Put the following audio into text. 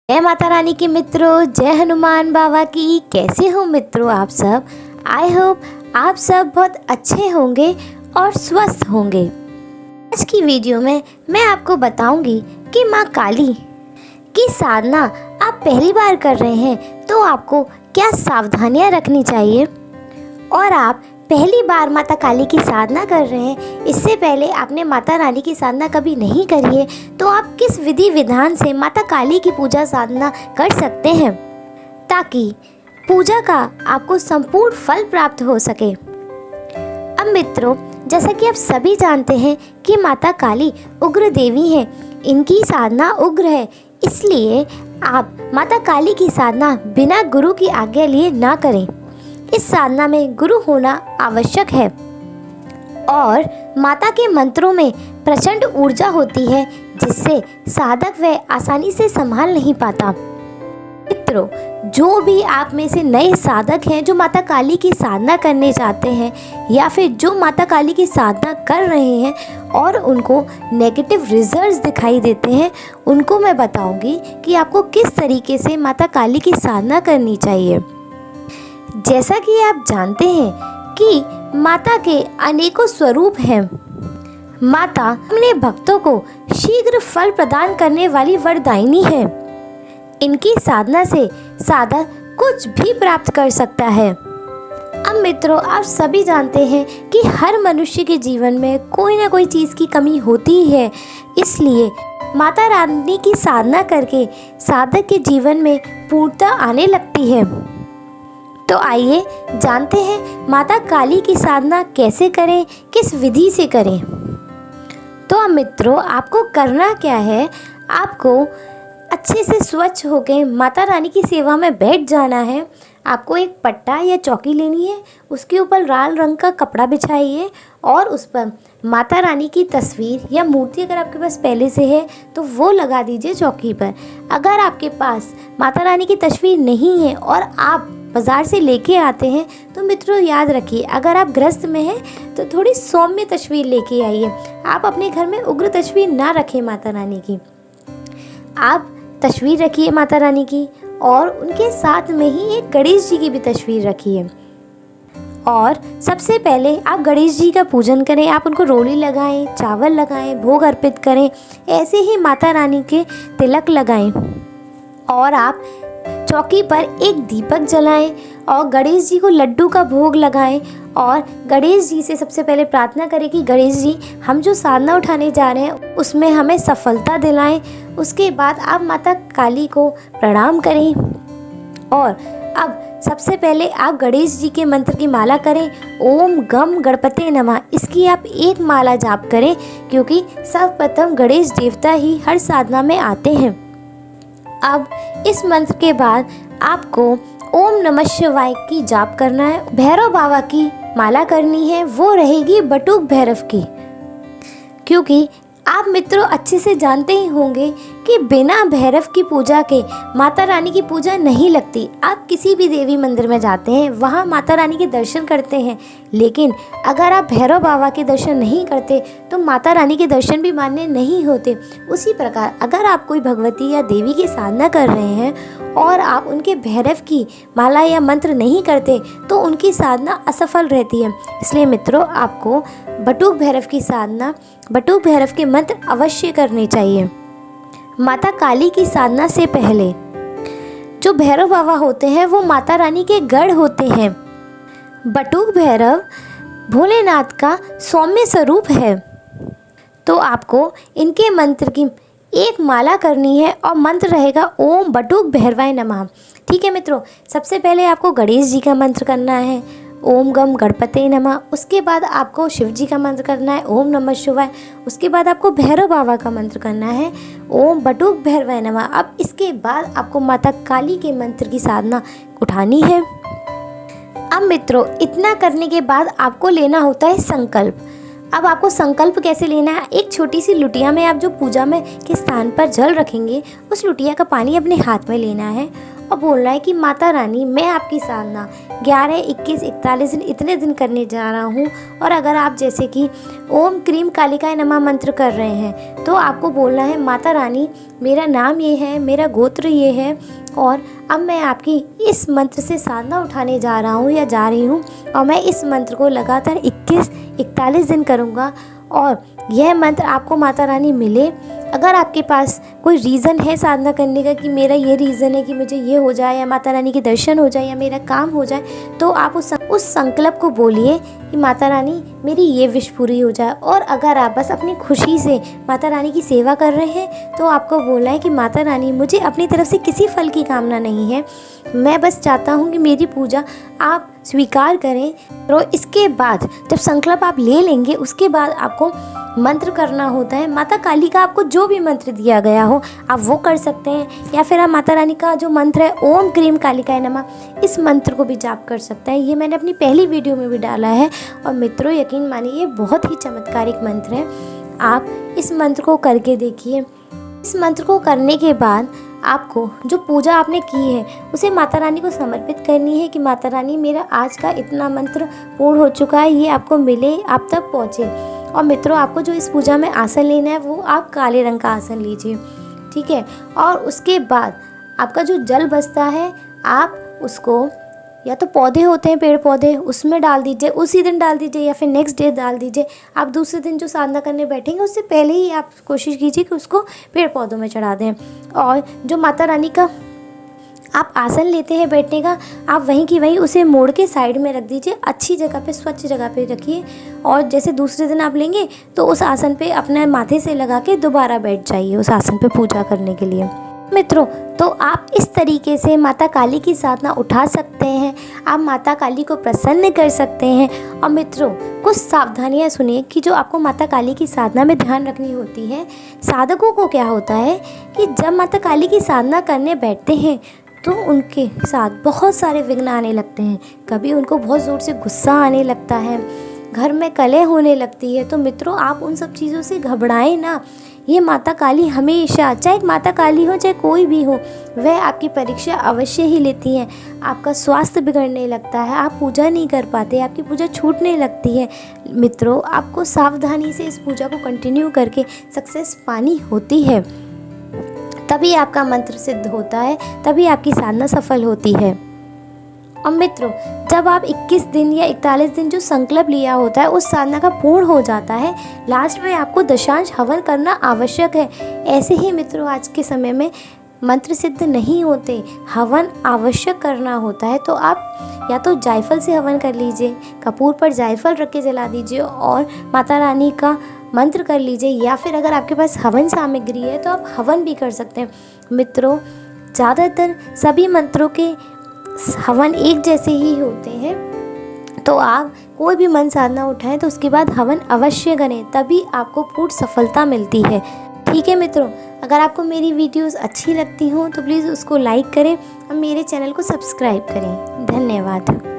जय माता रानी के मित्रों, जय हनुमान बाबा की। कैसे हो मित्रों आप सब? आई होप आप सब बहुत अच्छे होंगे और स्वस्थ होंगे। आज की वीडियो में मैं आपको बताऊंगी कि माँ काली की साधना आप पहली बार कर रहे हैं तो आपको क्या सावधानियाँ रखनी चाहिए, और आप पहली बार माता काली की साधना कर रहे हैं, इससे पहले आपने माता रानी की साधना कभी नहीं करी है, तो आप किस विधि विधान से माता काली की पूजा साधना कर सकते हैं ताकि पूजा का आपको संपूर्ण फल प्राप्त हो सके। अब मित्रों, जैसा कि आप सभी जानते हैं कि माता काली उग्र देवी हैं, इनकी साधना उग्र है, इसलिए आप माता काली की साधना बिना गुरु की आज्ञा लिए ना करें। इस साधना में गुरु होना आवश्यक है और माता के मंत्रों में प्रचंड ऊर्जा होती है जिससे साधक वह आसानी से संभाल नहीं पाता। मित्रों, जो भी आप में से नए साधक हैं जो माता काली की साधना करने चाहते हैं या फिर जो माता काली की साधना कर रहे हैं और उनको नेगेटिव रिजल्ट्स दिखाई देते हैं, उनको मैं बताऊंगी कि आपको किस तरीके से माता काली की साधना करनी चाहिए। जैसा कि आप जानते हैं कि माता के अनेकों स्वरूप हैं। माता अपने भक्तों को शीघ्र फल प्रदान करने वाली वरदायिनी है। इनकी साधना से साधक कुछ भी प्राप्त कर सकता है। अब मित्रों, आप सभी जानते हैं कि हर मनुष्य के जीवन में कोई ना कोई चीज़ की कमी होती है, इसलिए माता रानी की साधना करके साधक के जीवन में पूर्णता आने लगती है। तो आइए जानते हैं माता काली की साधना कैसे करें, किस विधि से करें। तो अब मित्रों, आपको करना क्या है, आपको अच्छे से स्वच्छ होकर माता रानी की सेवा में बैठ जाना है। आपको एक पट्टा या चौकी लेनी है, उसके ऊपर लाल रंग का कपड़ा बिछाइए और उस पर माता रानी की तस्वीर या मूर्ति अगर आपके पास पहले से है तो वो लगा दीजिए चौकी पर। अगर आपके पास माता रानी की तस्वीर नहीं है और आप बाज़ार से लेके आते हैं तो मित्रों याद रखिए, अगर आप गृहस्थ में हैं तो थोड़ी सौम्य तस्वीर लेके आइए। आप अपने घर में उग्र तस्वीर ना रखें माता रानी की, आप तस्वीर रखिए माता रानी की और उनके साथ में ही एक गणेश जी की भी तस्वीर रखिए। और सबसे पहले आप गणेश जी का पूजन करें, आप उनको रोली लगाएं, चावल लगाएं, भोग अर्पित करें, ऐसे ही माता रानी के तिलक लगाएं और आप चौकी पर एक दीपक जलाएं और गणेश जी को लड्डू का भोग लगाएं और गणेश जी से सबसे पहले प्रार्थना करें कि गणेश जी, हम जो साधना उठाने जा रहे हैं उसमें हमें सफलता दिलाएं। उसके बाद आप माता काली को प्रणाम करें और अब सबसे पहले आप गणेश जी के मंत्र की माला करें, ओम गम गणपते नमः। इसकी आप एक माला जाप करें क्योंकि सर्वप्रथम गणेश देवता ही हर साधना में आते हैं। अब इस मंत्र के बाद आपको ओम नमः शिवाय की जाप करना है। भैरव बाबा की माला करनी है, वो रहेगी बटुक भैरव की, क्योंकि आप मित्रों अच्छे से जानते ही होंगे कि बिना भैरव की पूजा के माता रानी की पूजा नहीं लगती। आप किसी भी देवी मंदिर में जाते हैं, वहाँ माता रानी के दर्शन करते हैं, लेकिन अगर आप भैरव बाबा के दर्शन नहीं करते तो माता रानी के दर्शन भी मान्य नहीं होते। उसी प्रकार अगर आप कोई भगवती या देवी की साधना कर रहे हैं और आप उनके भैरव की माला या मंत्र नहीं करते तो उनकी साधना असफल रहती है। इसलिए मित्रों, आपको बटुक भैरव की साधना, बटुक भैरव के मंत्र अवश्य करने चाहिए। माता काली की साधना से पहले जो भैरव बाबा होते हैं वो माता रानी के गढ़ होते हैं। बटुक भैरव भोलेनाथ का सौम्य स्वरूप है, तो आपको इनके मंत्र की एक माला करनी है और मंत्र रहेगा ओम बटुक भैरवाय नमः। ठीक है मित्रों, सबसे पहले आपको गणेश जी का मंत्र करना है, ओम गम गणपते नमः। उसके बाद आपको शिव जी का मंत्र करना है, ओम नमः शिवाय। उसके बाद आपको भैरव बाबा का मंत्र करना है, ओम बटुक भैरवाय नमः। अब इसके बाद आपको माता काली के मंत्र की साधना उठानी है। अब मित्रों, इतना करने के बाद आपको लेना होता है संकल्प। अब आपको संकल्प कैसे लेना है, एक छोटी सी लुटिया में आप जो पूजा में के स्थान पर जल रखेंगे उस लुटिया का पानी अपने हाथ में लेना है और बोलना है कि माता रानी, मैं आपकी साधना 11, 21, 41 दिन इतने दिन करने जा रहा हूँ। और अगर आप जैसे कि ओम क्रीम कालिकाय नमः मंत्र कर रहे हैं तो आपको बोलना है, माता रानी मेरा नाम ये है, मेरा गोत्र ये है, और अब मैं आपकी इस मंत्र से साधना उठाने जा रहा हूँ या जा रही हूँ, और मैं इस मंत्र को लगातार 21, 41 दिन करूँगा। और यह मंत्र आपको माता रानी मिले। अगर आपके पास कोई रीज़न है साधना करने का कि मेरा ये रीज़न है कि मुझे ये हो जाए, या माता रानी के दर्शन हो जाए, या मेरा काम हो जाए, तो आप उस संकल्प को बोलिए कि माता रानी मेरी ये विश पूरी हो जाए। और अगर आप बस अपनी खुशी से माता रानी की सेवा कर रहे हैं तो आपको बोलना है कि माता रानी मुझे अपनी तरफ से किसी फल की कामना नहीं है, मैं बस चाहता हूँ कि मेरी पूजा आप स्वीकार करें। तो इसके बाद जब संकल्प आप ले लेंगे उसके बाद आपको मंत्र करना होता है। माता काली का आपको जो भी मंत्र दिया गया हो आप वो कर सकते हैं, या फिर आप माता रानी का जो मंत्र है ओम क्रीम कालिकाय नमः, इस मंत्र को भी जाप कर सकते हैं। ये मैंने अपनी पहली वीडियो में भी डाला है। और मित्रों यकीन मानिए ये बहुत ही चमत्कारिक मंत्र है, आप इस मंत्र को करके देखिए। इस मंत्र को करने के बाद आपको जो पूजा आपने की है उसे माता रानी को समर्पित करनी है कि माता रानी मेरा आज का इतना मंत्र पूर्ण हो चुका है, ये आपको मिले, आप तक पहुँचे। और मित्रों आपको जो इस पूजा में आसन लेना है वो आप काले रंग का आसन लीजिए, ठीक है। और उसके बाद आपका जो जल बचता है आप उसको या तो पौधे होते हैं, पेड़ पौधे, उसमें डाल दीजिए, उसी दिन डाल दीजिए या फिर नेक्स्ट डे डाल दीजिए। आप दूसरे दिन जो साधना करने बैठेंगे उससे पहले ही आप कोशिश कीजिए कि उसको पेड़ पौधों में चढ़ा दें। और जो माता रानी का आप आसन लेते हैं बैठने का, आप वहीं की वहीं उसे मोड़ के साइड में रख दीजिए, अच्छी जगह पे, स्वच्छ जगह पे रखिए। और जैसे दूसरे दिन आप लेंगे तो उस आसन पे अपने माथे से लगा के दोबारा बैठ जाइए उस आसन पे पूजा करने के लिए। मित्रों तो आप इस तरीके से माता काली की साधना उठा सकते हैं, आप माता काली को प्रसन्न कर सकते हैं। और मित्रों कुछ सावधानियां सुनिए कि जो आपको माता काली की साधना में ध्यान रखनी होती है। साधकों को क्या होता है कि जब माता काली की साधना करने बैठते हैं तो उनके साथ बहुत सारे विघ्न आने लगते हैं। कभी उनको बहुत ज़ोर से गुस्सा आने लगता है, घर में कलह होने लगती है। तो मित्रों आप उन सब चीज़ों से घबराएं ना। ये माता काली हमेशा, चाहे माता काली हो चाहे कोई भी हो, वह आपकी परीक्षा अवश्य ही लेती हैं। आपका स्वास्थ्य बिगड़ने लगता है, आप पूजा नहीं कर पाते, आपकी पूजा छूटने लगती है। मित्रों आपको सावधानी से इस पूजा को कंटिन्यू करके सक्सेस पानी होती है, तभी आपका मंत्र सिद्ध होता है, तभी आपकी साधना सफल होती है। और मित्रों जब आप 21 दिन या 41 दिन जो संकल्प लिया होता है उस साधना का पूर्ण हो जाता है, लास्ट में आपको दशांश हवन करना आवश्यक है। ऐसे ही मित्रों आज के समय में मंत्र सिद्ध नहीं होते, हवन आवश्यक करना होता है। तो आप या तो जायफल से हवन कर लीजिए, कपूर पर जायफल रख के जला दीजिए और माता रानी का मंत्र कर लीजिए, या फिर अगर आपके पास हवन सामग्री है तो आप हवन भी कर सकते हैं। मित्रों ज़्यादातर सभी मंत्रों के हवन एक जैसे ही होते हैं, तो आप कोई भी मन साधना उठाएं तो उसके बाद हवन अवश्य करें, तभी आपको पूर्ण सफलता मिलती है। ठीक है मित्रों, अगर आपको मेरी वीडियोस अच्छी लगती हों तो प्लीज़ उसको लाइक करें और मेरे चैनल को सब्सक्राइब करें। धन्यवाद।